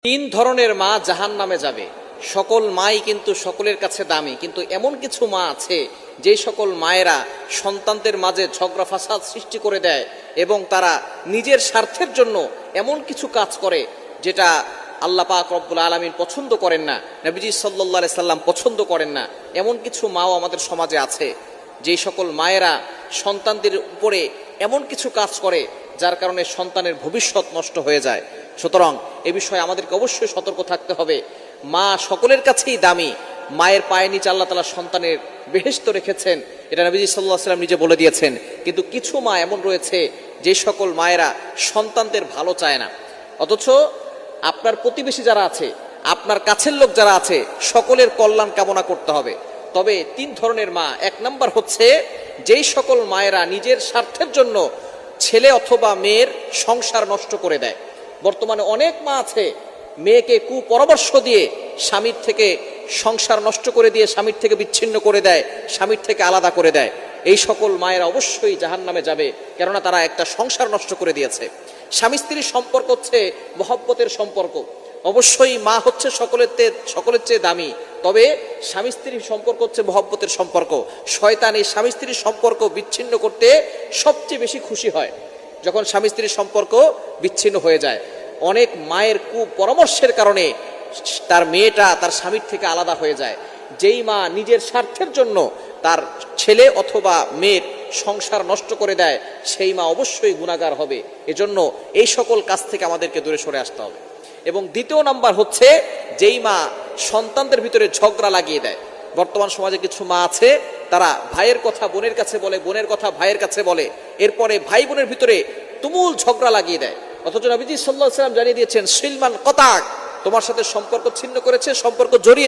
তিন ধরনের মা জাহান্নামে যাবে। সকল মাই কিন্তু সকলের কাছে দামি, কিন্তু এমন কিছু মা আছে যে সকল মায়েরা সন্তানদের মাঝে ঝগড়া ফাসাদ সৃষ্টি করে দেয় এবং তারা নিজের স্বার্থের জন্য এমন কিছু কাজ করে যেটা আল্লাহ পাক রব্বুল আলামিন পছন্দ করেন না, নবীজি সাল্লাল্লাহু আলাইহি সাল্লাম পছন্দ করেন না। এমন কিছু মাও আমাদের সমাজে আছে যে সকল মায়েরা সন্তানদের উপরে এমন কিছু কাজ করে যার কারণে সন্তানের ভবিষ্যৎ নষ্ট হয়ে যায়। সুতরাং এ বিষয়ে আমাদেরকে অবশ্যই সতর্ক থাকতে হবে। মা সকলের কাছেই দামি, মায়ের পায়ে নিচে আল্লাহ তাআলা সন্তানের বেহেশত রেখেছেন, এটা নবীজি সাল্লাল্লাহু আলাইহি সাল্লাম নিজে বলে দিয়েছেন। কিন্তু কিছু মা এমন রয়েছে যে সকল মায়েরা সন্তানদের ভালো চায় না, অথচ আপনার প্রতিবেশী যারা আছে, আপনার কাছের লোক যারা আছে, সকলের কল্যাণ কামনা করতে হবে। তবে তিন ধরনের মা, এক নাম্বার হচ্ছে যেই সকল মায়েরা নিজের স্বার্থের জন্য ছেলে অথবা মেয়ের সংসার নষ্ট করে দেয়। বর্তমানে অনেক মা আছে মেয়েকে কুপরামর্শ দিয়ে স্বামীর থেকে সংসার নষ্ট করে দিয়ে স্বামীর থেকে বিচ্ছিন্ন করে দেয়, স্বামীর থেকে আলাদা করে দেয়। এই সকল মায়েরা অবশ্যই জাহান্নামে যাবে, কেননা তারা একটা সংসার নষ্ট করে দিয়েছে। স্বামী স্ত্রীর সম্পর্ক হচ্ছে মহব্বতের সম্পর্ক। অবশ্যই মা হচ্ছে সকলের চেয়ে দামি, তবে স্বামী স্ত্রীর সম্পর্ক হচ্ছে মহব্বতের সম্পর্ক। শয়তান এই স্বামী স্ত্রীর সম্পর্ক বিচ্ছিন্ন করতে সবচেয়ে বেশি খুশি হয় যখন স্বামী স্ত্রীর সম্পর্ক বিচ্ছিন্ন হয়ে যায়। অনেক মায়ের কুপরামর্শের কারণে তার মেয়েটা তার স্বামীর থেকে আলাদা হয়ে যায়। যেই মা নিজের স্বার্থের জন্য তার ছেলে অথবা মেয়ের সংসার নষ্ট করে দেয়, সেই মা অবশ্যই গুনাহগার হবে। এজন্য এই সকল কাজ থেকে আমাদেরকে দূরে সরে আসতে হবে। এবং দ্বিতীয় নাম্বার হচ্ছে যেই মা সন্তানদের ভিতরে ঝগড়া লাগিয়ে দেয়। বর্তমান সমাজে কিছু মা আছে, তারা ভাইয়ের কথা বোনের কাছে বলে, বোনের কথা ভাইয়ের কাছে বলে, এরপরে ভাই বোনের ভিতরে তুমুল ঝগড়া লাগিয়ে দেয়। অথচ নবীজি সাল্লাল্লাহু আলাইহি ওয়াসাল্লাম জানিয়ে দিয়েছেন, সিলমান কতাক, তোমার সাথে সম্পর্ক ছিন্ন করেছে, সম্পর্ক জড়িয়ে